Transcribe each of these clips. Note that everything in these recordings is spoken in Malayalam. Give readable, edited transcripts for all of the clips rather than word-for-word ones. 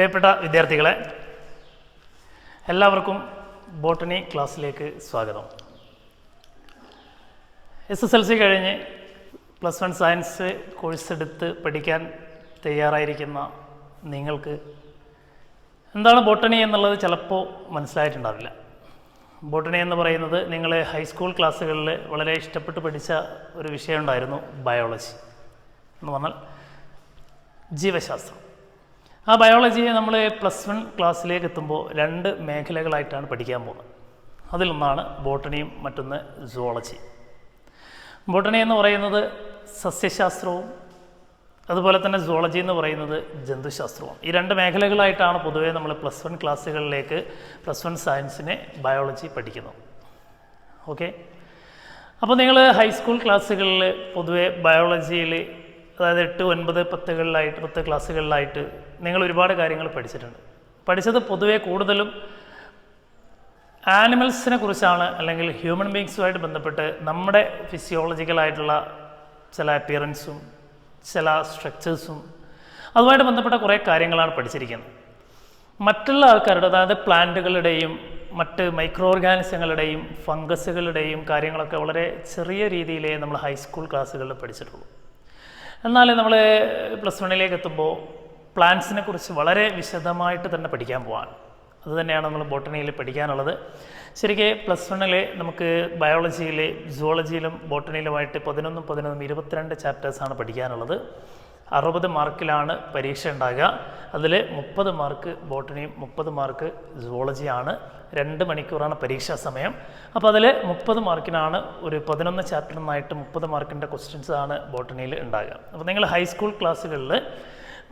പ്രിയപ്പെട്ട വിദ്യാർത്ഥികളെ, എല്ലാവർക്കും ബോട്ടണി ക്ലാസ്സിലേക്ക് സ്വാഗതം. SSLC കഴിഞ്ഞ് +1 സയൻസ് കോഴ്സ് എടുത്ത് പഠിക്കാൻ തയ്യാറായിരിക്കുന്ന നിങ്ങൾക്ക് എന്താണ് ബോട്ടണി എന്നുള്ളത് ചിലപ്പോൾ മനസ്സിലായിട്ടുണ്ടാവില്ല. ബോട്ടണി എന്ന് പറയുന്നത് നിങ്ങൾ ഹൈസ്കൂൾ ക്ലാസ്സുകളിൽ വളരെ ഇഷ്ടപ്പെട്ട് പഠിച്ച ഒരു വിഷയമുണ്ടായിരുന്നു, ബയോളജി എന്ന് പറഞ്ഞാൽ ജീവശാസ്ത്രം. ആ ബയോളജിയെ നമ്മൾ +1 ക്ലാസ്സിലേക്ക് എത്തുമ്പോൾ 2 മേഖലകളായിട്ടാണ് പഠിക്കാൻ പോകുന്നത്. അതിലൊന്നാണ് ബോട്ടണിയും മറ്റൊന്ന് സുവോളജി. ബോട്ടണി എന്ന് പറയുന്നത് സസ്യശാസ്ത്രവും അതുപോലെ തന്നെ സുവോളജി എന്ന് പറയുന്നത് ജന്തുശാസ്ത്രവും. ഈ 2 മേഖലകളായിട്ടാണ് പൊതുവേ നമ്മൾ +1 ക്ലാസ്സുകളിലേക്ക് +1 സയൻസിനെ ബയോളജി പഠിക്കുന്നത്. ഓക്കെ, അപ്പോൾ നിങ്ങൾ ഹൈസ്കൂൾ ക്ലാസ്സുകളിൽ പൊതുവേ ബയോളജിയിൽ അതായത് 8, 9, 10 ക്ലാസ്സുകളിലായിട്ട് നിങ്ങൾ ഒരുപാട് കാര്യങ്ങൾ പഠിച്ചിട്ടുണ്ട്. പഠിച്ചത് പൊതുവേ കൂടുതലും ആനിമൽസിനെ കുറിച്ചാണ്, അല്ലെങ്കിൽ ഹ്യൂമൻ ബീങ്സുമായിട്ട് ബന്ധപ്പെട്ട് നമ്മുടെ ഫിസിയോളജിക്കലായിട്ടുള്ള ചില അപ്പിയറൻസും ചില സ്ട്രക്ചേഴ്സും അതുമായിട്ട് ബന്ധപ്പെട്ട കുറേ കാര്യങ്ങളാണ് പഠിച്ചിരിക്കുന്നത്. മറ്റുള്ള ആൾക്കാരുടെ, അതായത് പ്ലാന്റുകളുടെയും മറ്റ് മൈക്രോ ഓർഗാനിസങ്ങളുടെയും ഫംഗസുകളുടെയും കാര്യങ്ങളൊക്കെ വളരെ ചെറിയ രീതിയിലേ നമ്മൾ ഹൈസ്കൂൾ ക്ലാസ്സുകളിൽ പഠിച്ചിട്ടുള്ളൂ. എന്നാൽ നമ്മൾ +1ലേക്ക് എത്തുമ്പോൾ പ്ലാന്റ്സിനെ കുറിച്ച് വളരെ വിശദമായിട്ട് തന്നെ പഠിക്കാൻ പോവാണ്. അതുതന്നെയാണ് നമ്മൾ ബോട്ടണിയിൽ പഠിക്കാനുള്ളത്. ശരിക്കും +1 നമുക്ക് ബയോളജിയിൽ, സുവോളജിയിലും ബോട്ടണിയിലുമായിട്ട് 11, 22 ചാപ്റ്റേഴ്സാണ് പഠിക്കാനുള്ളത്. 60 മാർക്കിലാണ് പരീക്ഷ ഉണ്ടാകുക. അതിൽ 30 മാർക്ക് ബോട്ടണിയും 30 മാർക്ക് സുവോളജിയാണ്. 2 മണിക്കൂറാണ് പരീക്ഷാ സമയം. അപ്പോൾ അതിൽ 30 മാർക്കിനാണ് ഒരു 11 ചാപ്റ്ററിൽ നിന്നായിട്ട് 30 മാർക്കിൻ്റെ ക്വസ്റ്റ്യൻസ് ആണ് ബോട്ടണിയിൽ ഉണ്ടാകുക. അപ്പോൾ നിങ്ങൾ ഹൈസ്കൂൾ ക്ലാസ്സുകളിൽ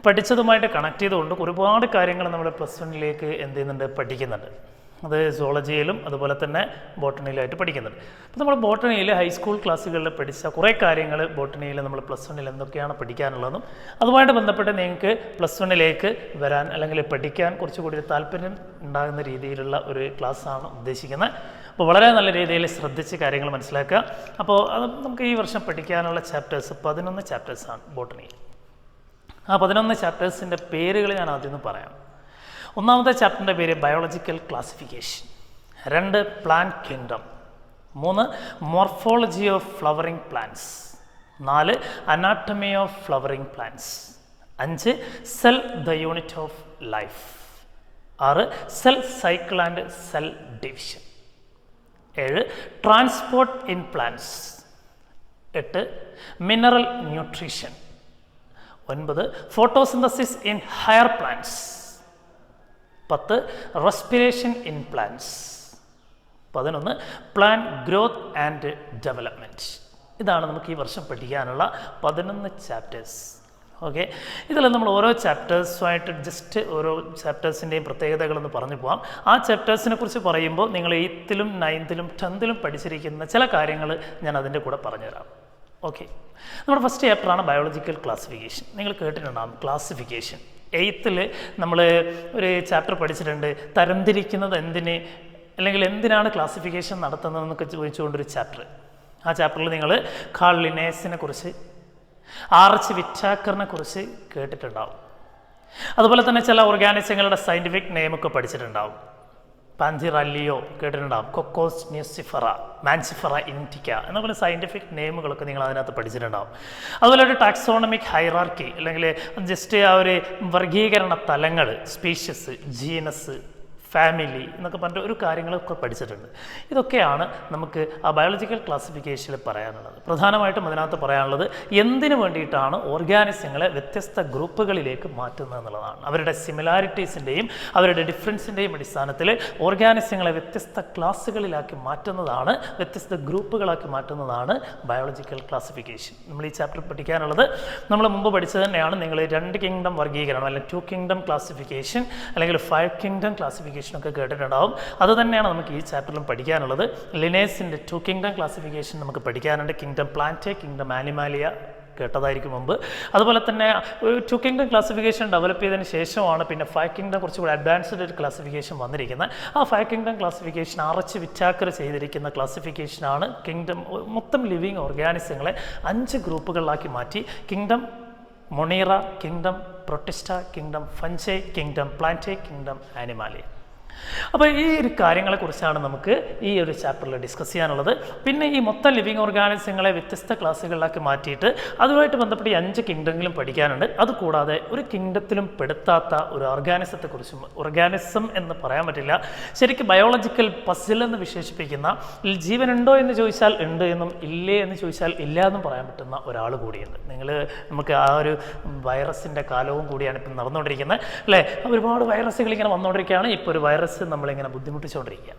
പഠിച്ചതുമായിട്ട് കണക്ട് ചെയ്തുകൊണ്ട് ഒരുപാട് കാര്യങ്ങൾ നമ്മൾ +1ലേക്ക് എന്ത് ചെയ്യുന്നുണ്ട്, പഠിക്കുന്നുണ്ട്. അത് സുവോളജിയിലും അതുപോലെ തന്നെ ബോട്ടണിയിലായിട്ട് പഠിക്കുന്നുണ്ട്. അപ്പോൾ നമ്മൾ ബോട്ടണിയിൽ ഹൈസ്കൂൾ ക്ലാസ്സുകളിൽ പഠിച്ച കുറേ കാര്യങ്ങൾ ബോട്ടണിയിൽ നമ്മൾ +1 എന്തൊക്കെയാണ് പഠിക്കാനുള്ളതും അതുമായിട്ട് ബന്ധപ്പെട്ട് നിങ്ങൾക്ക് +1ലേക്ക് വരാൻ അല്ലെങ്കിൽ പഠിക്കാൻ കുറച്ചുകൂടി താല്പര്യം ഉണ്ടാകുന്ന രീതിയിലുള്ള ഒരു ക്ലാസ്സാണ് ഉദ്ദേശിക്കുന്നത്. അപ്പോൾ വളരെ നല്ല രീതിയിൽ ശ്രദ്ധിച്ച് കാര്യങ്ങൾ മനസ്സിലാക്കുക. അപ്പോൾ അത് നമുക്ക് ഈ വർഷം പഠിക്കാനുള്ള ചാപ്റ്റേഴ്സ് 11 ചാപ്റ്റേഴ്സാണ് ബോട്ടണിയിൽ. ആ 11 ചാപ്റ്റേഴ്സിൻ്റെ പേരുകൾ ഞാൻ ആദ്യം പറയാം. ഒന്നാമത്തെ ചാപ്റ്ററിൻ്റെ പേര് biological classification, 2 plant kingdom, 3 morphology of flowering plants, 4 anatomy of flowering plants, 5 cell the unit of life, 6 cell cycle and cell division, 7 transport in plants, 8 mineral nutrition, 9 photosynthesis in higher plants, 10 respiration in plants, 11 plant growth and development. ഇതാണ് നമുക്ക് ഈ വർഷം പഠിക്കാനുള്ള 11 ചാപ്റ്റേഴ്സ്. ഓക്കെ, ഇതിൽ നമ്മൾ ഓരോ ചാപ്റ്റേഴ്സുമായിട്ട് ജസ്റ്റ് ഓരോ ചാപ്റ്റേഴ്സിൻ്റെയും പ്രത്യേകതകളൊന്ന് പറഞ്ഞു പോകാം. ആ ചാപ്റ്റേഴ്സിനെ കുറിച്ച് പറയുമ്പോൾ നിങ്ങൾ 8th, 9th, 10th പഠിച്ചിരിക്കുന്ന ചില കാര്യങ്ങൾ ഞാൻ അതിൻ്റെ കൂടെ പറഞ്ഞുതരാം. ഓക്കെ, നമ്മുടെ ഫസ്റ്റ് ചാപ്റ്ററാണ് ബയോളജിക്കൽ ക്ലാസിഫിക്കേഷൻ. നിങ്ങൾ കേട്ടിട്ടുണ്ടാകും ക്ലാസിഫിക്കേഷൻ. 8th നമ്മൾ ഒരു ചാപ്റ്റർ പഠിച്ചിട്ടുണ്ട്, തരംതിരിക്കുന്നത് എന്തിന് അല്ലെങ്കിൽ എന്തിനാണ് ക്ലാസിഫിക്കേഷൻ നടത്തുന്നതെന്നൊക്കെ ചോദിച്ചുകൊണ്ടൊരു ചാപ്റ്റർ. ആ ചാപ്റ്ററിൽ നിങ്ങൾ കാൾ ലിനേസിനെ കുറിച്ച്, ആർച്ച് വിറ്റാക്കറിനെ കുറിച്ച് കേട്ടിട്ടുണ്ടാവും. അതുപോലെ തന്നെ ചില ഓർഗാനിസങ്ങളുടെ സയൻറ്റിഫിക് നെയിമൊക്കെ പഠിച്ചിട്ടുണ്ടാവും. പാൻസിറല്ലിയോ കേട്ടിട്ടുണ്ടാവും, കൊക്കോസ് ന്യൂസിഫറ, മാൻസിഫറ ഇൻഡിക്ക എന്നപോലെ സയൻറ്റിഫിക് നെയിമുകളൊക്കെ നിങ്ങൾ അതിനകത്ത് പഠിച്ചിട്ടുണ്ടാവും. അതുപോലെ ഒരു ടാക്സോണമിക് ഹൈറാർക്കി അല്ലെങ്കിൽ ജസ്റ്റ് ആ ഒരു വർഗീകരണ തലങ്ങൾ, സ്പീഷ്യസ്, ജീനസ്, ഫാമിലി എന്നൊക്കെ പറഞ്ഞിട്ട് ഒരു കാര്യങ്ങളൊക്കെ പഠിച്ചിട്ടുണ്ട്. ഇതൊക്കെയാണ് നമുക്ക് ആ ബയോളജിക്കൽ ക്ലാസിഫിക്കേഷനിൽ പറയാനുള്ളത്. പ്രധാനമായിട്ടും അതിനകത്ത് പറയാനുള്ളത് എന്തിനു വേണ്ടിയിട്ടാണ് ഓർഗാനിസങ്ങളെ വ്യത്യസ്ത ഗ്രൂപ്പുകളിലേക്ക് മാറ്റുന്നത് എന്നുള്ളതാണ്. അവരുടെ സിമിലാരിറ്റീസിൻ്റെയും അവരുടെ ഡിഫറൻസിൻ്റെയും അടിസ്ഥാനത്തിൽ ഓർഗാനിസങ്ങളെ വ്യത്യസ്ത ക്ലാസ്സുകളിലാക്കി മാറ്റുന്നതാണ്, വ്യത്യസ്ത ഗ്രൂപ്പുകളാക്കി മാറ്റുന്നതാണ് ബയോളജിക്കൽ ക്ലാസിഫിക്കേഷൻ. നമ്മൾ ഈ ചാപ്റ്റർ പഠിക്കാനുള്ളത് നമ്മൾ മുമ്പ് പഠിച്ചത് തന്നെയാണ്. നിങ്ങൾ 2 കിങ്ഡം വർഗീകരണം അല്ലെങ്കിൽ 2 കിങ്ഡം ക്ലാസിഫിക്കേഷൻ അല്ലെങ്കിൽ 5 കിങ്ഡം ക്ലാസിഫിക്കേഷൻ ഒക്കെ കേട്ടിട്ടുണ്ടാവും. അത് തന്നെയാണ് നമുക്ക് ഈ ചാപ്റ്ററിലും പഠിക്കാനുള്ളത്. ലിനേസിൻ്റെ 2 കിങ്ഡം ക്ലാസിഫിക്കേഷൻ നമുക്ക് പഠിക്കാനുണ്ട്. കിങ്ഡം പ്ലാന്റ്, കിങ്ഡം ആനിമാലിയ കേട്ടതായിരിക്കും മുമ്പ്. അതുപോലെ തന്നെ ഒരു 2 കിങ്ഡം ക്ലാസിഫിക്കേഷൻ ഡെവലപ്പ് ചെയ്തതിന് ശേഷമാണ് പിന്നെ 5 കിങ്ഡം കുറച്ചുകൂടി അഡ്വാൻസ്ഡ് ഒരു ക്ലാസിഫിക്കേഷൻ വന്നിരിക്കുന്നത്. ആ 5 കിങ്ഡം ക്ലാസിഫിക്കേഷൻ ആർച്ച് വിറ്റാക്കർ ചെയ്തിരിക്കുന്ന ക്ലാസിഫിക്കേഷനാണ് കിങ്ഡം മൊത്തം ലിവിങ് ഓർഗാനിസങ്ങളെ 5 ഗ്രൂപ്പുകളിലാക്കി മാറ്റി. Kingdom Monera, kingdom Protista, kingdom fungi, kingdom Plantae, kingdom Animalia. അപ്പോൾ ഈ ഒരു കാര്യങ്ങളെക്കുറിച്ചാണ് നമുക്ക് ഈ ഒരു ചാപ്റ്ററിൽ ഡിസ്കസ് ചെയ്യാനുള്ളത്. പിന്നെ ഈ മൊത്തം ലിവിങ് ഓർഗാനിസങ്ങളെ വ്യത്യസ്ത ക്ലാസ്സുകളിലാക്കി മാറ്റിയിട്ട് അതുമായിട്ട് ബന്ധപ്പെട്ട് ഈ 5 കിങ്ഡങ്ങളും പഠിക്കാനുണ്ട്. അതുകൂടാതെ ഒരു കിങ്ഡത്തിലും പെടുത്താത്ത ഒരു ഓർഗാനിസത്തെക്കുറിച്ചും, ഓർഗാനിസം എന്ന് പറയാൻ പറ്റില്ല, ശരിക്കും ബയോളജിക്കൽ പസിൽ എന്ന് വിശേഷിപ്പിക്കുന്ന, ജീവനുണ്ടോ എന്ന് ചോദിച്ചാൽ ഉണ്ട് എന്നും ഇല്ലേ എന്ന് ചോദിച്ചാൽ ഇല്ല എന്നും പറയാൻ പറ്റുന്ന ഒരാൾ കൂടിയുണ്ട്. നമുക്ക് ആ ഒരു വൈറസിൻ്റെ കാലവും കൂടിയാണ് ഇപ്പം നടന്നുകൊണ്ടിരിക്കുന്നത് അല്ലേ? ഒരുപാട് വൈറസുകൾ ഇങ്ങനെ വന്നുകൊണ്ടിരിക്കുകയാണ്. ഇപ്പോൾ ഒരു വൈറസ് നമ്മളിങ്ങനെ ബുദ്ധിമുട്ടിച്ചുകൊണ്ടിരിക്കുക.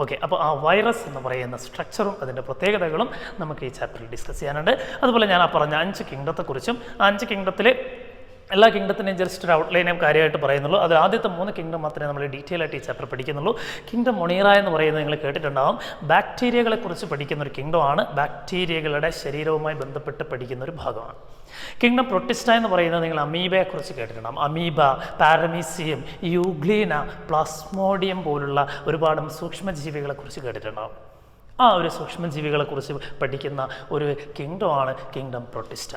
ഓക്കെ, അപ്പോൾ ആ വൈറസ് എന്ന് പറയുന്ന സ്ട്രക്ചറും അതിൻ്റെ പ്രത്യേകതകളും നമുക്ക് ഈ ചാപ്റ്ററിൽ ഡിസ്കസ് ചെയ്യാനുണ്ട്. അതുപോലെ ഞാൻ ആ പറഞ്ഞ 5 കിങ്ഡത്തെക്കുറിച്ചും, ആ 5 കിങ്ഡത്തിൽ എല്ലാ കിങ്ഡത്തിൻ്റെയും ജസ്റ്റ് ഒരു ഔട്ട്ലൈനും കാര്യമായിട്ട് പറയുന്നുള്ളൂ. അതിൽ ആദ്യത്തെ 3 കിങ്ഡം മാത്രമേ നമ്മൾ ഡീറ്റെയിൽ ആയിട്ട് ഈ ചാപ്റ്റർ പഠിക്കുന്നുള്ളൂ. കിങ്ഡം മൊണീറ എന്ന് പറയുന്നത് നിങ്ങൾ കേട്ടിട്ടുണ്ടാകും. ബാക്ടീരിയകളെക്കുറിച്ച് പഠിക്കുന്ന ഒരു കിങ്ഡമാണ്. ബാക്ടീരിയകളുടെ ശരീരവുമായി ബന്ധപ്പെട്ട് പഠിക്കുന്ന ഒരു ഭാഗമാണ്. കിങ്ഡം പ്രൊട്ടിസ്റ്റ എന്ന് പറയുന്നത് നിങ്ങൾ അമീബയെക്കുറിച്ച് കേട്ടിട്ടുണ്ടാകും. അമീബ, പാരമീസിയം, യൂഗ്ലീന, പ്ലാസ്മോഡിയം പോലുള്ള ഒരുപാട് സൂക്ഷ്മജീവികളെക്കുറിച്ച് കേട്ടിട്ടുണ്ടാകും. ആ ഒരു സൂക്ഷ്മജീവികളെക്കുറിച്ച് പഠിക്കുന്ന ഒരു കിങ്ഡമാണ് കിങ്ഡം പ്രൊട്ടിസ്റ്റ.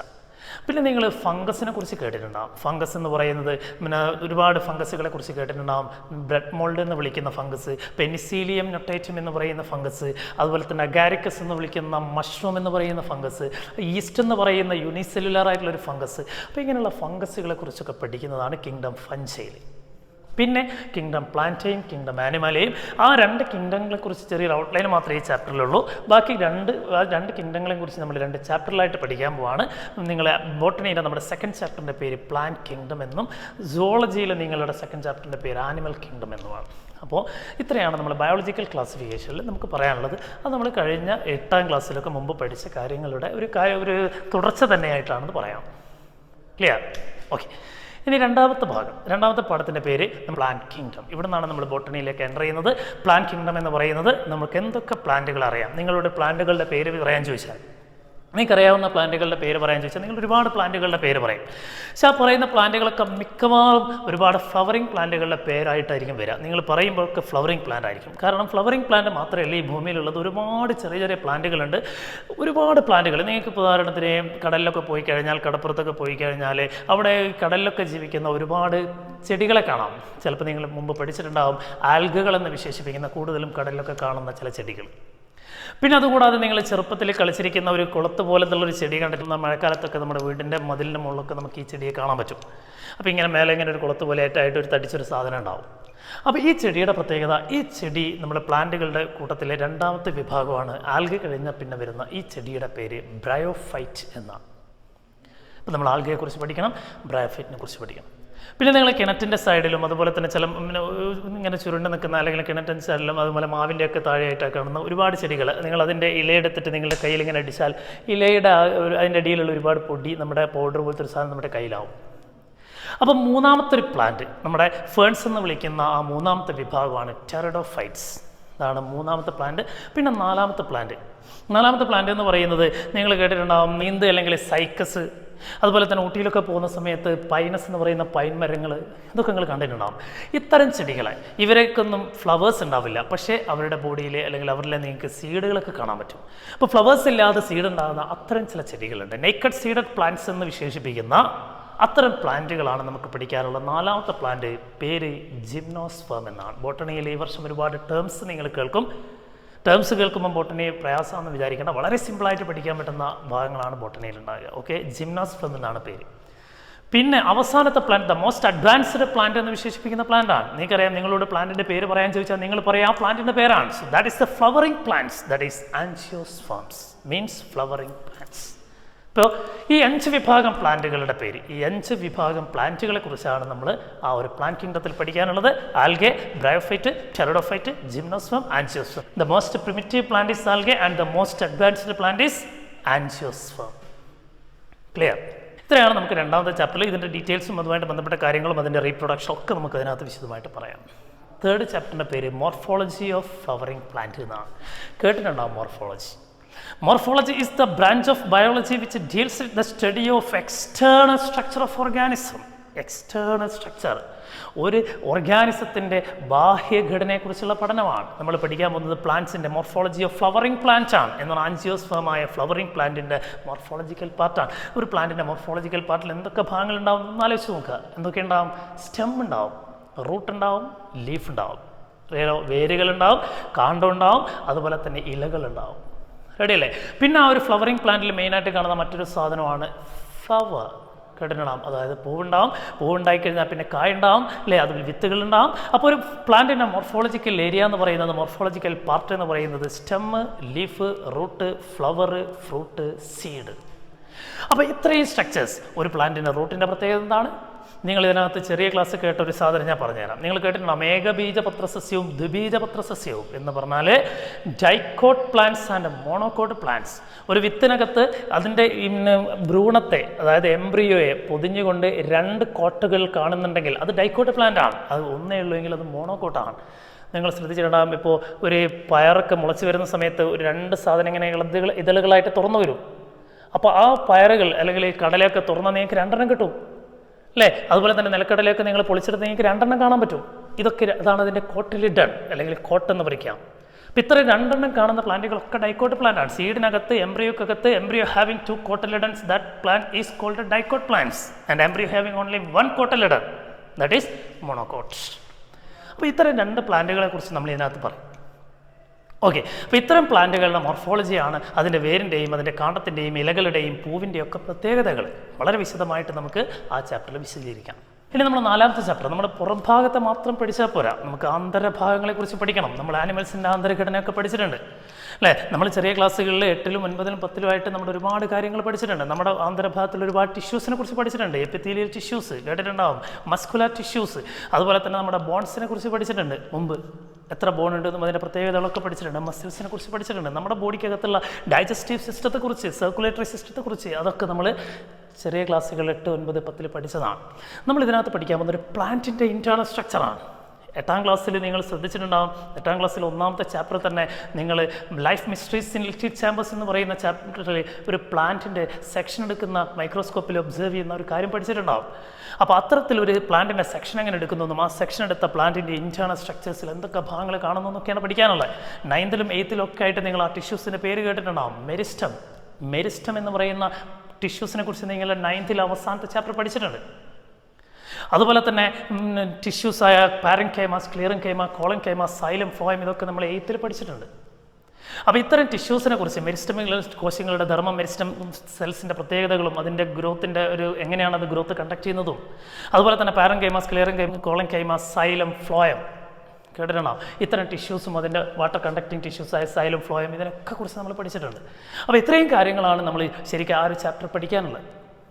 പിന്നെ നിങ്ങൾ ഫംഗസിനെ കുറിച്ച് കേട്ടിട്ടുണ്ടാകും. ഫംഗസ് എന്ന് പറയുന്നത് പിന്നെ ഒരുപാട് ഫംഗസുകളെ കുറിച്ച് കേട്ടിട്ടുണ്ടാകും. ബ്രെഡ് മോൾഡ് എന്ന് വിളിക്കുന്ന ഫംഗസ്, പെനിസീലിയം നൊട്ടേറ്റം എന്ന് പറയുന്ന ഫംഗസ്, അതുപോലെ തന്നെ അഗാരിക്കസ് എന്ന് വിളിക്കുന്ന മഷ്റൂം എന്ന് പറയുന്ന ഫംഗസ്, ഈസ്റ്റ് എന്ന് പറയുന്ന യൂണിസെല്ലുലാർ ആയിട്ടുള്ളൊരു ഫംഗസ്. അപ്പോൾ ഇങ്ങനെയുള്ള ഫംഗസുകളെ കുറിച്ചൊക്കെ പഠിക്കുന്നതാണ് കിങ്ഡം ഫഞ്ചൈൽ. പിന്നെ കിങ്ഡം പ്ലാന്റേയും കിങ്ഡം ആനിമാലിയയും. ആ 2 കിങ്ഡങ്ങളെ കുറിച്ച് ചെറിയൊരു ഔട്ട്ലൈൻ മാത്രമേ ഈ ചാപ്റ്ററിലുള്ളൂ. ബാക്കി രണ്ട് കിങ്ഡങ്ങളെ കുറിച്ച് നമ്മൾ 2 ചാപ്റ്ററിലായിട്ട് പഠിക്കാൻ പോവാണ്. നിങ്ങൾ ബോട്ടണിയുടെ നമ്മുടെ 2nd ചാപ്റ്ററിൻ്റെ പേര് പ്ലാന്റ് കിങ്ഡം എന്നും, സുവോളജിയിൽ നിങ്ങളുടെ 2nd ചാപ്റ്ററിൻ്റെ പേര് ആനിമൽ കിങ്ഡം എന്നുമാണ്. അപ്പോൾ ഇത്രയാണ് നമ്മൾ ബയോളജിക്കൽ ക്ലാസിഫിക്കേഷനിൽ നമുക്ക് പറയാനുള്ളത്. അത് നമ്മൾ കഴിഞ്ഞ 8ാം ക്ലാസ്സിലൊക്കെ മുമ്പ് പഠിച്ച കാര്യങ്ങളുടെ ഒരു തുടർച്ച തന്നെയായിട്ടാണെന്ന് പറയാം. ക്ലിയർ? ഓക്കെ. ഇനി രണ്ടാമത്തെ പാഠത്തിൻ്റെ പേര് പ്ലാന്റ് കിങ്ഡം. ഇവിടെ നിന്നാണ് നമ്മൾ ബോട്ടണിയിലേക്ക് എൻ്റർ ചെയ്യുന്നത്. പ്ലാന്റ് കിങ്ഡം എന്ന് പറയുന്നത് നമുക്ക് എന്തൊക്കെ പ്ലാന്റുകൾ അറിയാം. നിങ്ങളുടെ പ്ലാന്റുകളുടെ പേര് പറയാൻ ചോദിച്ചാൽ, നിങ്ങൾക്കറിയാവുന്ന പ്ലാന്റുകളുടെ പേര് പറയാൻ ചോദിച്ചാൽ നിങ്ങൾ ഒരുപാട് പ്ലാന്റുകളുടെ പേര് പറയും. പക്ഷെ ആ പറയുന്ന പ്ലാന്റുകളൊക്കെ മിക്കവാറും ഒരുപാട് ഫ്ലവറിങ് പ്ലാന്റുകളുടെ പേരായിട്ടായിരിക്കും വരിക. നിങ്ങൾ പറയുമ്പോഴൊക്കെ ഫ്ലവറിങ് പ്ലാന്റ് ആയിരിക്കും. കാരണം ഫ്ലവറിങ് പ്ലാന്റ് മാത്രമല്ല ഈ ഭൂമിയിലുള്ളത്, ഒരുപാട് ചെറിയ ചെറിയ പ്ലാന്റുകളുണ്ട്. ഒരുപാട് പ്ലാന്റുകൾ നിങ്ങൾക്ക് ഉദാഹരണത്തിന് കടലിലൊക്കെ പോയി കഴിഞ്ഞാൽ, കടപ്പുറത്തൊക്കെ പോയി കഴിഞ്ഞാൽ അവിടെ കടലിലൊക്കെ ജീവിക്കുന്ന ഒരുപാട് ചെടികളെ കാണാം. ചിലപ്പോൾ നിങ്ങൾ മുമ്പ് പഠിച്ചിട്ടുണ്ടാകും, ആൽഗകൾ എന്ന് വിശേഷിപ്പിക്കുന്ന കൂടുതലും കടലിലൊക്കെ കാണുന്ന ചില ചെടികൾ. പിന്നെ അതുകൂടാതെ നിങ്ങൾ ചെറുപ്പത്തിൽ കളിച്ചിരിക്കുന്ന ഒരു കുളത്ത് പോലത്തുള്ളൊരു ചെടി കണ്ടിട്ടുള്ള മഴക്കാലത്തൊക്കെ നമ്മുടെ വീടിൻ്റെ മതിലിൻ്റെ മുകളിലൊക്കെ നമുക്ക് ഈ ചെടിയെ കാണാൻ പറ്റും. അപ്പോൾ ഇങ്ങനെ മേലെ ഇങ്ങനെ ഒരു കുളത്ത് പോലെ ആയിട്ട് ഒരു തടിച്ചൊരു സാധനം ഉണ്ടാവും. അപ്പോൾ ഈ ചെടിയുടെ പ്രത്യേകത, ഈ ചെടി നമ്മുടെ പ്ലാന്റുകളുടെ കൂട്ടത്തിലെ 2ാമത്തെ വിഭാഗമാണ്. ആൽഗ കഴിഞ്ഞാൽ പിന്നെ വരുന്ന ഈ ചെടിയുടെ പേര് ബ്രയോഫൈറ്റ് എന്നാണ്. അപ്പോൾ നമ്മൾ ആൽഗയെക്കുറിച്ച് പഠിക്കണം, ബ്രയോഫൈറ്റിനെ കുറിച്ച് പഠിക്കണം. പിന്നെ നിങ്ങൾ കിണറ്റിൻ്റെ സൈഡിലും അതുപോലെ തന്നെ ചില ഇങ്ങനെ ചുരുണ്ട് നിൽക്കുന്ന അല്ലെങ്കിൽ കിണറ്റിൻ്റെ സൈഡിലും അതുപോലെ മാവിൻ്റെയൊക്കെ താഴെയായിട്ടൊക്കെ കാണുന്ന ഒരുപാട് ചെടികൾ, നിങ്ങൾ അതിൻ്റെ ഇലയെടുത്തിട്ട് നിങ്ങളുടെ കയ്യിൽ ഇങ്ങനെ അടിച്ചാൽ ഇലയുടെ അതിൻ്റെ അടിയിലുള്ള ഒരുപാട് പൊടി, നമ്മുടെ പൗഡർ പോലത്തെ ഒരു സാധനം നമ്മുടെ കയ്യിലാവും. അപ്പം 3ാമത്തെ ഒരു പ്ലാന്റ്, നമ്മുടെ ഫേൺസ് എന്ന് വിളിക്കുന്ന ആ 3ാമത്തെ വിഭാഗമാണ് ടെറഡോഫൈറ്റ്സ്. അതാണ് 3ാമത്തെ പ്ലാന്റ്. പിന്നെ 4ാമത്തെ പ്ലാന്റ് എന്ന് പറയുന്നത് നിങ്ങൾ കേട്ടിട്ടുണ്ടാകും, നീന്ത് അല്ലെങ്കിൽ സൈക്കസ്. അതുപോലെ തന്നെ ഊട്ടിയിലൊക്കെ പോകുന്ന സമയത്ത് പൈനസ് എന്ന് പറയുന്ന പൈൻ മരങ്ങൾ, ഇതൊക്കെ നിങ്ങൾ കണ്ടിട്ടുണ്ടാകും. ഇത്തരം ചെടികളെ ഇവരൊക്കൊന്നും ഫ്ലവേഴ്സ് ഉണ്ടാവില്ല, പക്ഷേ അവരുടെ ബോഡിയിൽ അല്ലെങ്കിൽ അവരിലെ നിങ്ങൾക്ക് സീഡുകളൊക്കെ കാണാൻ പറ്റും. അപ്പോൾ ഫ്ലവേഴ്സ് ഇല്ലാതെ സീഡ് ഉണ്ടാകുന്ന അത്തരം ചില ചെടികളുണ്ട്. നേക്കഡ് സീഡഡ് പ്ലാന്റ്സ് എന്ന് വിശേഷിപ്പിക്കുന്ന അത്തരം പ്ലാന്റുകളാണ് നമുക്ക് പഠിക്കാനുള്ള 4ാമത്തെ പ്ലാന്റ്. പേര് ജിംനോസ്പേം എന്നാണ്. ബോട്ടണിയിൽ ഈ വർഷം ഒരുപാട് ടേംസ് നിങ്ങൾ കേൾക്കും. ടേംസ് കേൾക്കുമ്പോൾ ബോട്ടണി പ്രയാസമെന്ന് വിചാരിക്കേണ്ട, വളരെ സിമ്പിളായിട്ട് പഠിക്കാൻ പറ്റുന്ന ഭാഗങ്ങളാണ് ബോട്ടണിയിൽ ഉണ്ടാകുക. ഓക്കെ, ജിംനോസ്പേം എന്നാണ് പേര്. പിന്നെ അവസാനത്തെ plant, the most advanced plant എന്ന് വിശേഷിപ്പിക്കുന്ന പ്ലാന്റാണ്. നിങ്ങൾക്കറിയാം, നിങ്ങളോട് പ്ലാന്റിൻ്റെ പേര് പറയാൻ ചോദിച്ചാൽ നിങ്ങൾ പറയാം ആ പ്ലാന്റിൻ്റെ പേരാണ്. So that is the flowering plants, that is angiosperms, means flowering plants. ഇപ്പോൾ ഈ 5 വിഭാഗം പ്ലാന്റുകളുടെ പേര്, ഈ 5 വിഭാഗം പ്ലാന്റുകളെ കുറിച്ചാണ് നമ്മൾ ആ ഒരു പ്ലാന്റ് കിങ്ഡത്തിൽ പഠിക്കാനുള്ളത്. Algae, bryophyte, pteridophyte, gymnosperm, angiosperm. The most primitive plant is algae and the most advanced plant is angiosperm. Clear? ഇത്രയാണ് നമുക്ക് 2ാമത്തെ ചാപ്റ്ററിൽ. ഇതിൻ്റെ ഡീറ്റെയിൽസും അതുമായിട്ട് ബന്ധപ്പെട്ട കാര്യങ്ങളും അതിൻ്റെ റീപ്രൊഡക്ഷൻ ഒക്കെ നമുക്ക് അതിനകത്ത് വിശദമായിട്ട് പറയാം. 3rd ചാപ്റ്ററിൻ്റെ പേര് മോർഫോളജി ഓഫ് ഫ്ലവറിംഗ് പ്ലാന്റ് എന്നാണ്. കേട്ടിട്ടുണ്ടാവും morphology. Morphology is the branch of biology which deals with the study of external structure of organism. External structure, ഒരു ഓർഗാനിസത്തിൻ്റെ ബാഹ്യഘടനയെക്കുറിച്ചുള്ള പഠനമാണ് നമ്മൾ പഠിക്കാൻ പോകുന്നത്. പ്ലാന്റ്സിൻ്റെ മോർഫോളജി ഓഫ് ഫ്ലവറിംഗ് പ്ലാന്റ് ആണ് എന്നാണ്. ആൻജിയോസ്പേമായ ഫ്ലവറിംഗ് പ്ലാന്റിൻ്റെ മോർഫോളജിക്കൽ പാർട്ടാണ്. ഒരു പ്ലാന്റിൻ്റെ മോർഫോളജിക്കൽ പാർട്ടിൽ എന്തൊക്കെ ഭാഗങ്ങളുണ്ടാവും എന്ന് ആലോചിച്ച് നോക്കുക. എന്തൊക്കെ ഉണ്ടാവും? സ്റ്റെം ഉണ്ടാവും, റൂട്ട് ഉണ്ടാവും, ലീഫ് ഉണ്ടാവും, വേരുകളുണ്ടാവും, കാണ്ടം ഉണ്ടാവും, അതുപോലെ തന്നെ ഇലകളുണ്ടാവും. റെഡി അല്ലേ? പിന്നെ ആ ഒരു ഫ്ലവറിംഗ് പ്ലാന്റിൽ മെയിനായിട്ട് കാണുന്ന മറ്റൊരു സാധനമാണ് ഫ്ലവർ. കേട്ടിട്ടുണ്ടാവും. അതായത് പൂവുണ്ടാവും, പൂവുണ്ടായിക്കഴിഞ്ഞാൽ പിന്നെ കായുണ്ടാവും അല്ലേ, അതിൽ വിത്തുകളുണ്ടാവും. അപ്പോൾ ഒരു പ്ലാന്റിൻ്റെ മോർഫോളജിക്കൽ ഏരിയ എന്ന് പറയുന്നത്, മോർഫോളജിക്കൽ പാർട്ട് എന്ന് പറയുന്നത് stem, leaf, root, flower, fruit, seed. അപ്പോൾ ഇത്രയും സ്ട്രക്ചേഴ്സ്. ഒരു പ്ലാന്റിൻ്റെ റൂട്ടിൻ്റെ പ്രത്യേകത എന്താണ്? നിങ്ങൾ ഇതിനകത്ത് ചെറിയ ക്ലാസ് കേട്ട ഒരു സാധനം ഞാൻ പറഞ്ഞുതരാം. നിങ്ങൾ കേട്ടിട്ടുണ്ടാവും ഏകബീജപത്രസസ്യവും ദ്വിബീജപത്രസസ്യവും എന്ന് പറഞ്ഞാൽ dicot plants and monocot plants. ഒരു വിത്തിനകത്ത് അതിൻ്റെ ഭ്രൂണത്തെ, അതായത് എംബ്രിയോയെ പൊതിഞ്ഞുകൊണ്ട് 2 കോട്ടുകൾ കാണുന്നുണ്ടെങ്കിൽ അത് ഡൈക്കോട്ട് പ്ലാന്റ് ആണ്. അത് ഒന്നേ ഉള്ളൂ എങ്കിൽ അത് മോണോക്കോട്ടാണ്. നിങ്ങൾ ശ്രദ്ധിച്ചിട്ടുണ്ടാകും, ഇപ്പോൾ ഒരു പയറൊക്കെ മുളച്ച് വരുന്ന സമയത്ത് ഒരു 2 സാധനം ഇങ്ങനെ ഇതളുകളായിട്ട് തുറന്നു വരും. അപ്പോൾ ആ പയറുകൾ അല്ലെങ്കിൽ ഈ കടലയൊക്കെ തുറന്നാൽ നിങ്ങൾക്ക് 2 കിട്ടും അല്ലേ? അതുപോലെ തന്നെ നിലക്കടലയൊക്കെ നിങ്ങൾ പൊളിച്ചെടുത്ത് നിങ്ങൾക്ക് 2 കാണാൻ പറ്റും. ഇതൊക്കെ അതാണ് അതിൻ്റെ കോട്ടിലിഡൺ അല്ലെങ്കിൽ കോട്ട് എന്ന് പറയാം. അപ്പം ഇത്ര 2 കാണുന്ന പ്ലാന്റുകളൊക്കെ ഡൈക്കോട്ട് പ്ലാന്റ് ആണ്. സീഡിനകത്ത് എംബ്രിയോക്കകത്ത് embryo having 2 cotyledons, that plant is called dicot plants. And embryo having only 1 cotyledon, that is monocot. അപ്പോൾ ഇത്തരം 2 പ്ലാന്റുകളെ കുറിച്ച് നമ്മൾ ഇതിനകത്ത് പറയും. ഓക്കെ, അപ്പോൾ ഇത്തരം പ്ലാന്റുകളുടെ മോർഫോളജിയാണ് അതിൻ്റെ വേരിൻ്റെയും അതിൻ്റെ കാണ്ടത്തിൻ്റെയും ഇലകളുടെയും പൂവിൻ്റെയും ഒക്കെ പ്രത്യേകതകൾ വളരെ വിശദമായിട്ട് നമുക്ക് ആ ചാപ്റ്ററിൽ വിശദീകരിക്കാം. ഇനി നമ്മൾ 4ാമത്തെ ചാപ്റ്റർ, നമ്മുടെ പുറം ഭാഗത്തെ മാത്രം പഠിച്ചാൽ പോരാ, നമുക്ക് ആന്തരഭാഗങ്ങളെക്കുറിച്ച് പഠിക്കണം. നമ്മൾ ആനിമൽസിൻ്റെ ആന്തരഘടനയൊക്കെ പഠിച്ചിട്ടുണ്ട് അല്ലേ? നമ്മൾ ചെറിയ ക്ലാസ്സുകളിൽ 8ലും 9ലും 10ലുമായിട്ട് നമ്മൾ ഒരുപാട് കാര്യങ്ങൾ പഠിച്ചിട്ടുണ്ട്. നമ്മുടെ ആന്തരഭാഗത്തിൽ ഒരുപാട് ടിഷ്യൂസിനെ കുറിച്ച് പഠിച്ചിട്ടുണ്ട്. എപ്പിത്തീലിയൽ ടിഷ്യൂസ് കേട്ടിട്ടുണ്ടാവും, മസ്കുലർ ടിഷ്യൂസ്, അതുപോലെ തന്നെ നമ്മുടെ ബോൺസിനെ കുറിച്ച് പഠിച്ചിട്ടുണ്ട്. മുമ്പ് എത്ര ബോൺ ഉണ്ടെന്നും അതിൻ്റെ പ്രത്യേകതകളൊക്കെ പഠിച്ചിട്ടുണ്ട്. മസിൽസിനെ കുറിച്ച് പഠിച്ചിട്ടുണ്ട്. നമ്മുടെ ബോഡിക്കകത്തുള്ള ഡൈജസ്റ്റീവ് സിസ്റ്റത്തെക്കുറിച്ച്, സർക്കുലേറ്ററി സിസ്റ്റത്തെക്കുറിച്ച് അതൊക്കെ നമ്മൾ ചെറിയ ക്ലാസ്സുകൾ 8, 9, 10 പഠിച്ചതാണ്. നമ്മൾ ഇതിനകത്ത് പഠിക്കാൻ പോകുന്ന ഒരു പ്ലാന്റിൻ്റെ ഇൻറ്റേർണൽ സ്ട്രക്ചറാണ്. 8ാം ക്ലാസ്സിൽ നിങ്ങൾ ശ്രദ്ധിച്ചിട്ടുണ്ടാകും. 8ാം ക്ലാസ്സിൽ 1ാമത്തെ ചാപ്റ്റർ തന്നെ നിങ്ങൾ life mysteries in liquid chambers എന്ന് പറയുന്ന ചാപ്റ്ററിൽ ഒരു പ്ലാന്റിൻ്റെ സെക്ഷൻ എടുക്കുന്ന മൈക്രോസ്കോപ്പിൽ ഒബ്സർവ് ചെയ്യുന്ന ഒരു കാര്യം പഠിച്ചിട്ടുണ്ടാകും. അപ്പോൾ അത്തരത്തിലൊരു പ്ലാന്റിൻ്റെ സെക്ഷൻ എങ്ങനെ എടുക്കുന്നതും ആ സെക്ഷൻ എടുത്ത പ്ലാന്റിൻ്റെ ഇൻറ്റേർണൽ സ്ട്രക്ചേഴ്സിൽ എന്തൊക്കെ ഭാഗങ്ങൾ കാണുന്നു എന്നൊക്കെയാണ് പഠിക്കാനുള്ളത്. 9ലും 8ലും ഒക്കെ ആയിട്ട് നിങ്ങൾ ആ ടിഷ്യൂസിൻ്റെ പേര് കേട്ടിട്ടുണ്ടാകും. മെരിസ്റ്റം എന്ന് പറയുന്ന ടിഷ്യൂസിനെ കുറിച്ച് നിങ്ങൾ 9ൽ അവസാനത്തെ ചാപ്റ്റർ പഠിച്ചിട്ടുണ്ട്. അതുപോലെ തന്നെ ടിഷ്യൂസായ പാരൻകൈമ, സ്ക്ലിയറൻകൈമ, കോളൻകൈമ, സൈലം, ഫ്ലോയം ഇതൊക്കെ നമ്മൾ 8ൽ പഠിച്ചിട്ടുണ്ട്. അപ്പോൾ ഇത്തരം ടിഷ്യൂസിനെ കുറിച്ച്, മെരിസ്റ്റമിലെ കോശങ്ങളുടെ ധർമ്മം, മെരിസ്റ്റം സെൽസിൻ്റെ പ്രത്യേകതകളും അതിൻ്റെ ഗ്രോത്തിൻ്റെ ഒരു എങ്ങനെയാണ് അത് ഗ്രോത്ത് കണ്ടക്ട് ചെയ്യുന്നതും, അതുപോലെ തന്നെ പാരൻകൈമ, സ്ക്ലിയറൻകൈമ, കോളൻകൈമ, സൈലം, ഫ്ലോയം കേട്ടിട്ടുണ്ടാവും. ഇത്തരം ടിഷ്യൂസും അതിൻ്റെ വാട്ടർ കണ്ടക്റ്റിംഗ് ടിഷ്യൂസായ സൈലം, ഫ്ലോയം ഇതിനൊക്കെ കുറിച്ച് നമ്മൾ പഠിച്ചിട്ടുണ്ട്. അപ്പോൾ ഇത്രയും കാര്യങ്ങളാണ് നമ്മൾ ശരിക്കും ആ ഒരു ചാപ്റ്റർ പഠിക്കാനുള്ളത്.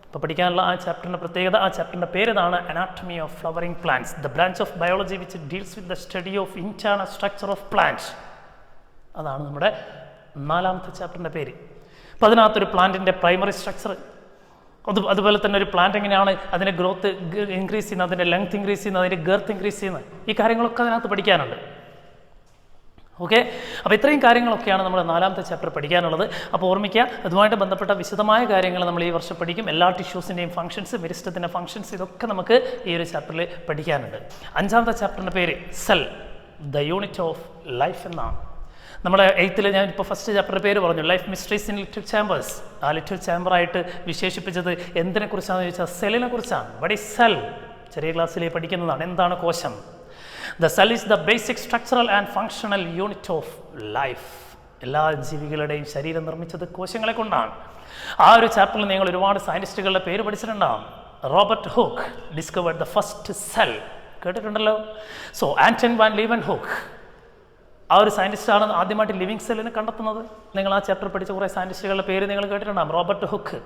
അപ്പോൾ പഠിക്കാനുള്ള ആ ചാപ്റ്ററിൻ്റെ പ്രത്യേകത, ആ ചാപ്റ്ററിൻ്റെ പേരാണ് anatomy of flowering plants, the branch of biology which deals with the study of internal structure of plants. അതാണ് നമ്മുടെ 4ാമത്തെ ചാപ്റ്ററിൻ്റെ പേര്. അപ്പോൾ അതിനകത്തൊരു പ്ലാന്റിൻ്റെ പ്രൈമറി സ്ട്രക്ചർ, അതുപോലെ തന്നെ ഒരു പ്ലാന്റ് എങ്ങനെയാണ് അതിൻ്റെ ഗ്രോത്ത് ഇൻക്രീസ് ചെയ്യുന്നത്, അതിൻ്റെ ലെങ്ത് ഇൻക്രീസ് ചെയ്യുന്നത്, അതിൻ്റെ ഗർത്ത് ഇൻക്രീസ് ചെയ്യുന്നത്, ഈ കാര്യങ്ങളൊക്കെ അതിനകത്ത് പഠിക്കാനുണ്ട്. ഓക്കെ, അപ്പോൾ ഇത്രയും കാര്യങ്ങളൊക്കെയാണ് നമ്മൾ 4ാമത്തെ ചാപ്റ്റർ പഠിക്കാനുള്ളത്. അപ്പോൾ ഓർമ്മിക്കുക, അതുമായിട്ട് ബന്ധപ്പെട്ട വിശദമായ കാര്യങ്ങൾ നമ്മൾ ഈ വർഷം പഠിക്കും. എല്ലാ ടിഷ്യൂസിൻ്റെയും ഫംഗ്ഷൻസ്, മെരിസ്റ്റത്തിൻ്റെ ഫംഗ്ഷൻസ് ഇതൊക്കെ നമുക്ക് ഈ ഒരു ചാപ്റ്ററിൽ പഠിക്കാനുണ്ട്. 5ാമത്തെ ചാപ്റ്ററിൻ്റെ പേര് cell, the unit of life എന്നാണ്. നമ്മുടെ 8ൽ ഞാൻ ഇപ്പോൾ ഫസ്റ്റ് ചാപ്റ്ററിൻ്റെ പേര് പറഞ്ഞു, life mysteries in liquid chambers. ആ ലിക്വിഡ് ചാമ്പറായിട്ട് വിശേഷിപ്പിച്ചത് എന്തിനെ കുറിച്ചാണെന്ന് ചോദിച്ചാൽ സെല്ലിനെ കുറിച്ചാണ്. What is cell? ചെറിയ ക്ലാസ്സിൽ പഠിക്കുന്നതാണ്. എന്താണ് കോശം? The cell is the basic structural and functional unit of life. എല്ലാ ജീവികളുടെയും ശരീരം നിർമ്മിച്ചത് കോശങ്ങളെ കൊണ്ടാണ്. ആ ഒരു ചാപ്റ്ററിൽ നിങ്ങൾ ഒരുപാട് സയൻറ്റിസ്റ്റുകളുടെ പേര് പഠിച്ചിട്ടുണ്ടാകും. Robert Hooke discovered the first cell, കേട്ടിട്ടുണ്ടല്ലോ. So Anton van Leeuwen Hooke, ആ ഒരു സയൻറ്റിസ്റ്റാണ് ആദ്യമായിട്ട് ലിവിങ് സെല്ലിനെ കണ്ടെത്തുന്നത്. നിങ്ങൾ ആ ചാപ്റ്റർ പഠിച്ച കുറേ സയൻറ്റിസ്റ്റുകളുടെ പേര് നിങ്ങൾ കേട്ടിട്ടുണ്ടാകും. Robert Hooke,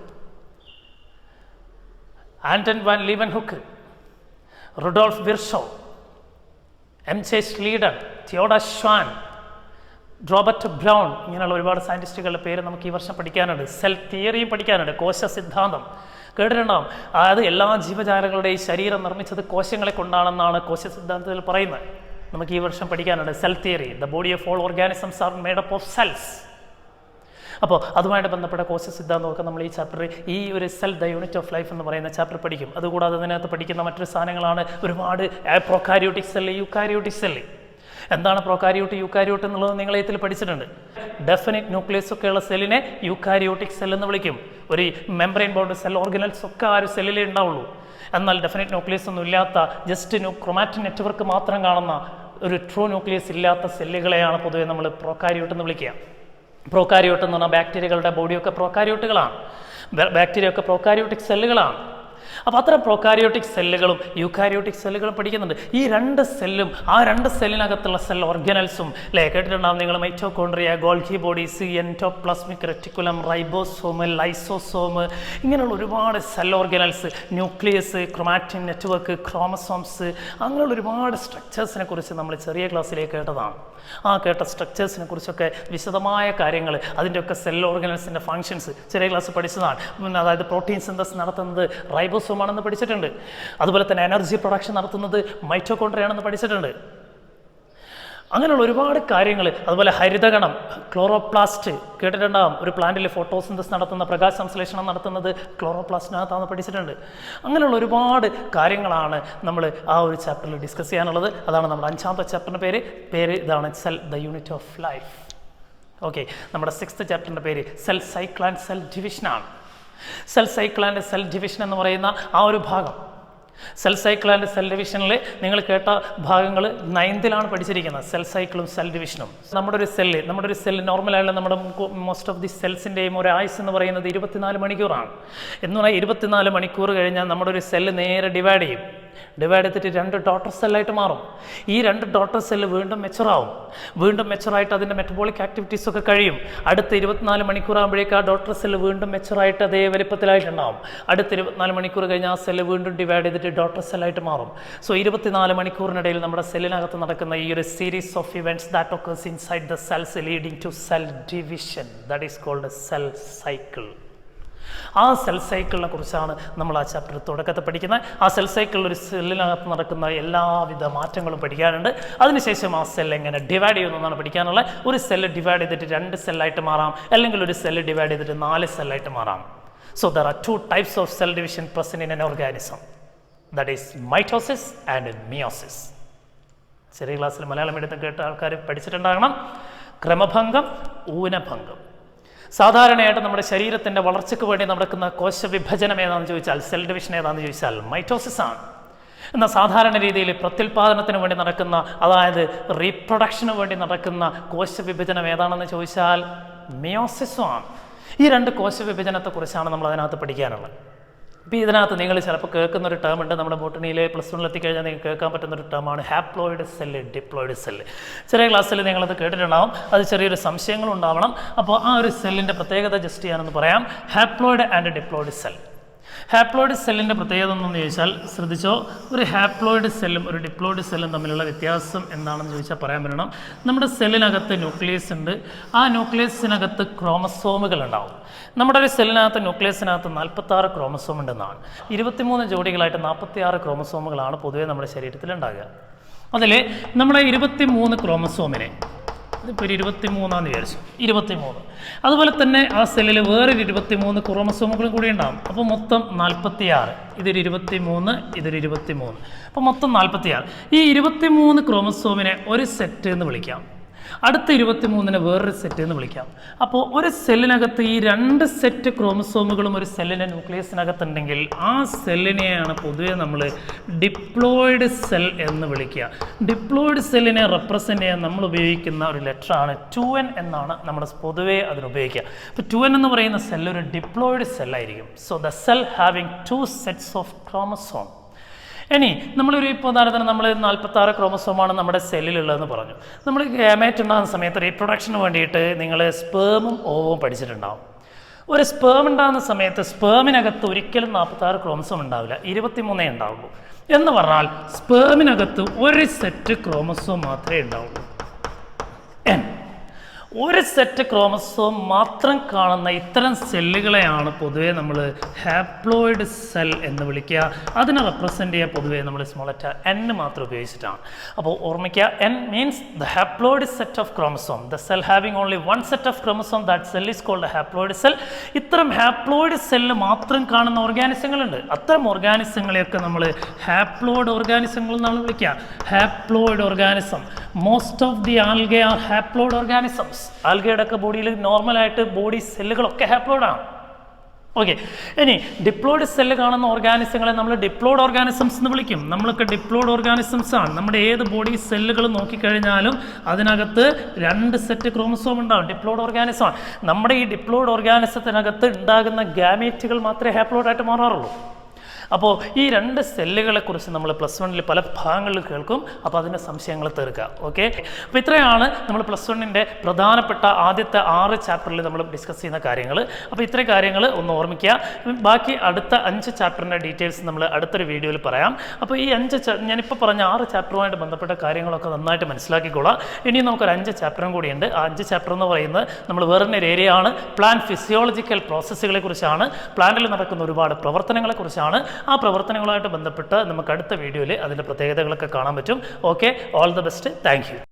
Anton van Leeuwen Hooke, Rudolf Virchow, M.J. Schleiden, Theodor Schwann, Robert Brown, ഇങ്ങനെയുള്ള ഒരുപാട് സയൻറ്റിസ്റ്റുകളുടെ പേര് നമുക്ക് ഈ വർഷം പഠിക്കാനുണ്ട്. സെൽ തിയറിയും പഠിക്കാനുണ്ട്. കോശ സിദ്ധാന്തം കേട്ടിട്ടുണ്ടാകും. അതായത് എല്ലാ ജീവജാലങ്ങളുടെയും ശരീരം നിർമ്മിച്ചത് കോശങ്ങളെ കൊണ്ടാണെന്നാണ് കോശ സിദ്ധാന്തത്തിൽ പറയുന്നത്. നമുക്ക് ഈ വർഷം പഠിക്കാനുണ്ട് cell theory. The body of all organisms are made up of cells. അപ്പോൾ അതുമായിട്ട് ബന്ധപ്പെട്ട കോശ സിദ്ധാന്തമൊക്കെ നമ്മൾ ഈ ചാപ്റ്ററിൽ ഈ ഒരു cell the unit of life എന്ന് പറയുന്ന ചാപ്റ്റർ പഠിക്കും. അതുകൂടാതെ അതിനകത്ത് പഠിക്കുന്ന മറ്റൊരു സാധനങ്ങളാണ് ഒരുപാട് പ്രൊകാരിയോട്ടിക് സെല്ല്, യൂക്കാരിയോട്ടിക് സെല്ല്. എന്താണ് പ്രൊകാരിയോട്ട്, യൂക്കാരിയോട്ട് എന്നുള്ളത് നിങ്ങൾ ഇതിൽ പഠിച്ചിട്ടുണ്ട്. ഡെഫിനിറ്റ് ന്യൂക്ലിയസ് ഒക്കെയുള്ള സെല്ലിനെ യൂക്കാരിയോട്ടിക് സെൽ എന്ന് വിളിക്കും. ഒരു മെംബ്രെയിൻ ബോർഡ് സെൽ ഓർഗനൽസ് ഒക്കെ ആ ഒരു സെല്ലിലേ ഉണ്ടാവുള്ളൂ. എന്നാൽ ഡെഫിനിറ്റ് ന്യൂക്ലിയസ് ഒന്നും ഇല്ലാത്ത ജസ്റ്റ് ക്രോമാറ്റിൻ നെറ്റ്വർക്ക് മാത്രം കാണുന്ന ഒരു ട്രൂ ന്യൂക്ലിയസ് ഇല്ലാത്ത സെല്ലുകളെയാണ് പൊതുവെ നമ്മൾ പ്രൊകാരിയോട്ട് എന്ന് വിളിക്കുക. പ്രൊകാരിയോട്ട് എന്ന് പറഞ്ഞാൽ ബാക്ടീരിയകളുടെ ബോഡിയൊക്കെ പ്രൊകാരിയോട്ടുകളാണ്. ബാക്ടീരിയ ഒക്കെ പ്രൊകാരിയോട്ടിക് സെല്ലുകളാണ്. അപ്പോൾ അത്തരം പ്രൊകാരിയോട്ടിക് സെല്ലുകളും യൂക്കാരിയോട്ടിക് സെല്ലുകളും പഠിക്കുന്നുണ്ട്. ഈ രണ്ട് സെല്ലും ആ രണ്ട് സെല്ലിനകത്തുള്ള സെൽ ഓർഗനൽസും കേട്ടിട്ടുണ്ടാകും നിങ്ങൾ. Mitochondria, Golgi bodies, endoplasmic reticulum, ribosome, lysosome, ഇങ്ങനെയുള്ള ഒരുപാട് cell organelles, nucleus, chromatin network, chromosomes, അങ്ങനെയുള്ള ഒരുപാട് സ്ട്രക്ചേഴ്സിനെ കുറിച്ച് നമ്മൾ ചെറിയ ക്ലാസ്സിലേക്ക് കേട്ടതാണ്. ആ കേട്ട സ്ട്രക്ചേഴ്സിനെ കുറിച്ചൊക്കെ വിശദമായ കാര്യങ്ങൾ, അതിൻ്റെയൊക്കെ സെൽ ഓർഗനൽസിൻ്റെ ഫങ്ഷൻസ് ചെറിയ ക്ലാസ് പഠിച്ചതാണ്. അതായത് പ്രോട്ടീൻ സിന്തസിസ് നടത്തുന്നത് റൈബോസോം ആണെന്ന് പഠിച്ചിട്ടുണ്ട്. അതുപോലെ തന്നെ എനർജി പ്രൊഡക്ഷൻ നടത്തുന്നത് മൈറ്റോകോൺട്രിയ ആണെന്ന് പഠിച്ചിട്ടുണ്ട്. അങ്ങനെയുള്ള ഒരുപാട് കാര്യങ്ങൾ. അതുപോലെ ഹരിതകണം, ക്ലോറോപ്ലാസ്റ്റ് കേട്ടിട്ടുണ്ടാകും. ഒരു പ്ലാന്റിൽ ഫോട്ടോസിന്തസിസ് നടത്തുന്ന, പ്രകാശ സംശ്ലേഷണം നടത്തുന്നത് ക്ലോറോപ്ലാസ്റ്റിനകത്താണെന്ന് പഠിച്ചിട്ടുണ്ട്. അങ്ങനെയുള്ള ഒരുപാട് കാര്യങ്ങളാണ് നമ്മൾ ആ ഒരു ചാപ്റ്ററിൽ ഡിസ്കസ് ചെയ്യാനുള്ളത്. അതാണ് നമ്മുടെ 5ാമത്തെ ചാപ്റ്ററിൻ്റെ പേര് ഇതാണ്, cell the unit of life. Okay, നമ്മുടെ 6th ചാപ്റ്ററിൻ്റെ പേര് സെൽ സൈക്കിൾ ആൻഡ് സെൽ ഡിവിഷനാണ്. Cell cycle and cell division എന്ന് പറയുന്ന ആ ഒരു ഭാഗം, സെൽ സൈക്കിൾ ആൻഡ് സെൽ ഡിവിഷനിൽ നിങ്ങൾ കേട്ട ഭാഗങ്ങൾ 9th പഠിച്ചിരിക്കുന്നത്. സെൽ സൈക്കിളും സെൽ ഡിവിഷനും. നമ്മുടെ ഒരു സെല്ല് നോർമലായുള്ള നമ്മുടെ മോസ്റ്റ് ഓഫ് ദി സെൽസിൻ്റെയും ഒരു ആയുസ് എന്ന് പറയുന്നത് 24 മണിക്കൂറാണ്. എന്ന് പറഞ്ഞാൽ 24 മണിക്കൂർ കഴിഞ്ഞാൽ നമ്മുടെ ഒരു സെല്ല് നേരെ ഡിവൈഡ് ചെയ്യും. ഡിവൈഡ് ചെയ്തിട്ട് 2 ഡോട്ടർ സെല്ലായിട്ട് മാറും. ഈ 2 ഡോട്ടർ സെല്ല് വീണ്ടും മെച്ചുറാവും. വീണ്ടും മെച്ചുറായിട്ട് അതിൻ്റെ മെറ്റബോളിക് ആക്ടിവിറ്റീസ് ഒക്കെ കഴിയും. അടുത്ത 24 മണിക്കൂർ ആകുമ്പോഴേക്ക് ആ ഡോട്ടർ സെല്ല് വീണ്ടും മെച്ചുറായിട്ട് അതേ വലിപ്പത്തിലായിട്ടുണ്ടാവും. അടുത്ത 24 മണിക്കൂർ കഴിഞ്ഞാൽ ആ സെല്ല് വീണ്ടും ഡിവൈഡ് ചെയ്തിട്ട് ഡോട്ടർ സെല്ലായിട്ട് മാറും. സോ 24 മണിക്കൂറിനിടയിൽ നമ്മുടെ സെല്ലിനകത്ത് നടക്കുന്ന ഈ ഒരു series of events that occurs inside the cells leading to cell division, that is called cell cycle. ആ സെൽ സൈക്കിളിനെ കുറിച്ചാണ് നമ്മൾ ആ ചാപ്റ്റർ തുടക്കത്തിൽ പഠിക്കുന്നത്. ആ സെൽ സൈക്കിളിൽ ഒരു സെല്ലിനകത്ത് നടക്കുന്ന എല്ലാവിധ മാറ്റങ്ങളും പഠിക്കാനുണ്ട്. അതിനുശേഷം ആ സെൽ എങ്ങനെ ഡിവൈഡ് ചെയ്യുന്നതാണ് പഠിക്കാനുള്ളത്. ഒരു സെല്ല് ഡിവൈഡ് ചെയ്തിട്ട് 2 സെല്ലായിട്ട് മാറാം, അല്ലെങ്കിൽ ഒരു സെല്ല് ഡിവൈഡ് ചെയ്തിട്ട് 4 സെല്ലായിട്ട് മാറാം. So there are 2 types of cell division present in an organism, that is mitosis and meiosis. ചെറിയ ക്ലാസ്സിൽ മലയാളം എടുത്ത് കേട്ട ആൾക്കാർ പഠിച്ചിട്ടുണ്ടാകണം. ക്രമഭംഗം, ഊനഭംഗം. സാധാരണയായിട്ട് നമ്മുടെ ശരീരത്തിൻ്റെ വളർച്ചയ്ക്ക് വേണ്ടി നടക്കുന്ന കോശവിഭജനം ഏതാണെന്ന് ചോദിച്ചാൽ, സെൽ ഡിവിഷൻ ഏതാണെന്ന് ചോദിച്ചാൽ മൈറ്റോസിസ് ആണ്. എന്നാൽ സാധാരണ രീതിയിൽ പ്രത്യുൽപാദനത്തിന് വേണ്ടി നടക്കുന്ന, അതായത് റീപ്രൊഡക്ഷന് വേണ്ടി നടക്കുന്ന കോശവിഭജനം ഏതാണെന്ന് ചോദിച്ചാൽ മിയോസിസും ആണ്. ഈ 2 കോശവിഭജനത്തെക്കുറിച്ചാണ് നമ്മൾ അതിനകത്ത് പഠിക്കാനുള്ളത്. ഇപ്പോൾ ഇതിനകത്ത് നിങ്ങൾ ചിലപ്പോൾ കേൾക്കുന്ന ഒരു ടേം ഉണ്ട്. നമ്മുടെ ബോട്ടണിയിൽ +1 എത്തിക്കഴിഞ്ഞാൽ നിങ്ങൾക്ക് കേൾക്കാൻ പറ്റുന്നൊരു ടേമാണ് ഹാപ്ലോയിഡ് സെല്ല്, ഡിപ്ലോയിഡ് സെല്ല്. ചെറിയ ക്ലാസ്സിൽ നിങ്ങളത് കേട്ടിട്ടുണ്ടാവും. അത് ചെറിയൊരു സംശയങ്ങളുണ്ടാവണം. അപ്പോൾ ആ ഒരു സെല്ലിൻ്റെ പ്രത്യേകത ജസ്റ്റ് ചെയ്യാനെന്ന് പറയാം. Haploid and diploid cell. Haploid സെല്ലിൻ്റെ പ്രത്യേകത എന്തെന്ന് ചോദിച്ചാൽ, ശ്രദ്ധിച്ചോ, ഒരു ഹാപ്ലോയിഡ് സെല്ലും ഒരു ഡിപ്ലോയിഡ് സെല്ലും തമ്മിലുള്ള വ്യത്യാസം എന്താണെന്ന് ചോദിച്ചാൽ പറയാൻ പറ്റണം. നമ്മുടെ സെല്ലിനകത്ത് ന്യൂക്ലിയസ് ഉണ്ട്. ആ ന്യൂക്ലിയസിനകത്ത് ക്രോമസോമുകൾ ഉണ്ടാവും. നമ്മുടെ ഒരു സെല്ലിനകത്ത് ന്യൂക്ലിയസിനകത്ത് 46 ക്രോമസോം ഉണ്ടെന്നാണ്. 23 ജോഡികളായിട്ട് 46 ക്രോമസോമുകളാണ് പൊതുവേ നമ്മുടെ ശരീരത്തിൽ ഉണ്ടാകുക. അതിൽ നമ്മുടെ 23 ക്രോമസോമിനെ, ഇതിപ്പോൾ 23 വിചാരിച്ചു, 23. അതുപോലെ തന്നെ ആ സെല്ലിൽ വേറൊരു 23 ക്രോമസോമുകളും കൂടി ഉണ്ടാകും. അപ്പോൾ മൊത്തം 46. ഇതൊരു 23, ഇതൊരു 23. അപ്പോൾ മൊത്തം 46. ഈ 23 ക്രോമസോമിനെ ഒരു സെറ്റ് എന്ന് വിളിക്കാം. അടുത്ത 23നെ വേറൊരു സെറ്റ് എന്ന് വിളിക്കാം. അപ്പോൾ ഒരു സെല്ലിനകത്ത് ഈ 2 സെറ്റ് ക്രോമസോമുകളും ഒരു സെല്ലിൻ്റെ ന്യൂക്ലിയസിനകത്തുണ്ടെങ്കിൽ ആ സെല്ലിനെയാണ് പൊതുവെ നമ്മൾ ഡിപ്ലോയിഡ് സെൽ എന്ന് വിളിക്കുക. ഡിപ്ലോയിഡ് സെല്ലിനെ റെപ്രസെൻ്റ് ചെയ്യാൻ നമ്മൾ ഉപയോഗിക്കുന്ന ഒരു ലെറ്ററാണ് 2n എന്നാണ് നമ്മൾ പൊതുവേ അതിനുപയോഗിക്കുക. അപ്പോൾ 2n എന്ന് പറയുന്ന സെല്ല് ഒരു ഡിപ്ലോയിഡ് സെല്ലായിരിക്കും. So the cell having 2 sets of chromosome. ഇനി നമ്മളൊരു ഇപ്പോൾ ഉദാഹരണത്തിന് നമ്മൾ 46 ക്രോമസോമാണ് നമ്മുടെ സെല്ലിലുള്ളതെന്ന് പറഞ്ഞു. നമ്മൾ ഗാമേറ്റ് ഉണ്ടാകുന്ന സമയത്ത് റീപ്രൊഡക്ഷന് വേണ്ടിയിട്ട് നിങ്ങൾ സ്പേമും ഓവും പഠിച്ചിട്ടുണ്ടാവും. ഒരു സ്പേം ഉണ്ടാകുന്ന സമയത്ത് സ്പേമിനകത്ത് ഒരിക്കലും 46 ക്രോമസോം ഉണ്ടാവില്ല, 23 ഉണ്ടാവുള്ളൂ. എന്ന് പറഞ്ഞാൽ സ്പേമിനകത്ത് ഒരു സെറ്റ് ക്രോമസോം മാത്രമേ ഉണ്ടാവുള്ളൂ. ഒരു സെറ്റ് ക്രോമസോം മാത്രം കാണുന്ന ഇത്തരം സെല്ലുകളെയാണ് പൊതുവേ നമ്മൾ ഹാപ്ലോയിഡ് സെൽ എന്ന് വിളിക്കുക. അതിനെ റെപ്രസെൻ്റ് ചെയ്യുക പൊതുവേ നമ്മൾ സ്മോൾ ലെറ്റർ n മാത്രം ഉപയോഗിച്ചിട്ടാണ്. അപ്പോൾ ഓർമ്മിക്കുക, n means the haploid set of chromosome, the cell having only one set of chromosome, that cell is called haploid cell. ഇത്തരം ഹാപ്ലോയിഡ് സെല്ല് മാത്രം കാണുന്ന ഓർഗാനിസങ്ങളുണ്ട്. അത്തരം ഓർഗാനിസങ്ങളെയൊക്കെ നമ്മൾ ഹാപ്ലോയിഡ് ഓർഗാനിസങ്ങൾ എന്നാണ് വിളിക്കുക. Haploid organism, most of the algae are haploid organisms. ആൽഗയുടെ ഒക്കെ ബോഡിയിൽ നോർമലായിട്ട് ബോഡി സെല്ലുകളൊക്കെ ഹാപ്ലോയിഡാണ്. ഓക്കെ, ഇനി ഡിപ്ലോയിഡ് സെല്ല് കാണുന്ന ഓർഗാനിസങ്ങളെ നമ്മൾ ഡിപ്ലോയിഡ് ഓർഗാനിസംസ് എന്ന് വിളിക്കും. നമ്മളൊക്കെ ഡിപ്ലോയിഡ് ഓർഗാനിസംസ് ആണ്. നമ്മുടെ ഏത് ബോഡി സെല്ലുകൾ നോക്കിക്കഴിഞ്ഞാലും അതിനകത്ത് 2 സെറ്റ് ക്രോമസോം ഉണ്ടാവും. ഡിപ്ലോയിഡ് ഓർഗാനിസം ആണ്. നമ്മുടെ ഈ ഡിപ്ലോയിഡ് ഓർഗാനിസത്തിനകത്ത് ഉണ്ടാകുന്ന ഗാമേറ്റുകൾ മാത്രമേ ഹാപ്ലോയിഡ് ആയിട്ട് മാറാറുള്ളൂ. അപ്പോൾ ഈ 2 സെല്ലുകളെക്കുറിച്ച് നമ്മൾ +1 പല ഭാഗങ്ങളിൽ കേൾക്കും. അപ്പോൾ അതിൻ്റെ സംശയങ്ങൾ തീർക്കുക. ഓക്കെ, അപ്പോൾ ഇത്രയാണ് നമ്മൾ +1 പ്രധാനപ്പെട്ട ആദ്യത്തെ 6 ചാപ്റ്ററിൽ നമ്മൾ ഡിസ്കസ് ചെയ്യുന്ന കാര്യങ്ങൾ. അപ്പോൾ ഇത്രയും കാര്യങ്ങൾ ഒന്ന് ഓർമ്മിക്കുക. ബാക്കി അടുത്ത 5 ചാപ്റ്ററിൻ്റെ ഡീറ്റെയിൽസ് നമ്മൾ അടുത്തൊരു വീഡിയോയിൽ പറയാം. അപ്പോൾ ഈ 5 ഞാനിപ്പോൾ പറഞ്ഞ 6 ചാപ്റ്ററുമായിട്ട് ബന്ധപ്പെട്ട കാര്യങ്ങളൊക്കെ നന്നായിട്ട് മനസ്സിലാക്കിക്കൊള്ളാം. ഇനി നമുക്കൊരു 5 ചാപ്റ്ററും കൂടിയുണ്ട്. ആ 5 ചാപ്റ്റർ എന്ന് പറയുന്നത് നമ്മൾ വേറൊരു ഏരിയ ആണ്. പ്ലാന്റ് ഫിസിയോളജിക്കൽ പ്രോസസ്സുകളെ കുറിച്ചാണ്, പ്ലാന്റിൽ നടക്കുന്ന ഒരുപാട് പ്രവർത്തനങ്ങളെക്കുറിച്ചാണ്. ആ പ്രവർത്തനങ്ങളുമായിട്ട് ബന്ധപ്പെട്ട് നമുക്ക് അടുത്ത വീഡിയോയിൽ അതിൻ്റെ പ്രത്യേകതകളൊക്കെ കാണാൻ പറ്റും. Okay, all the best, thank you.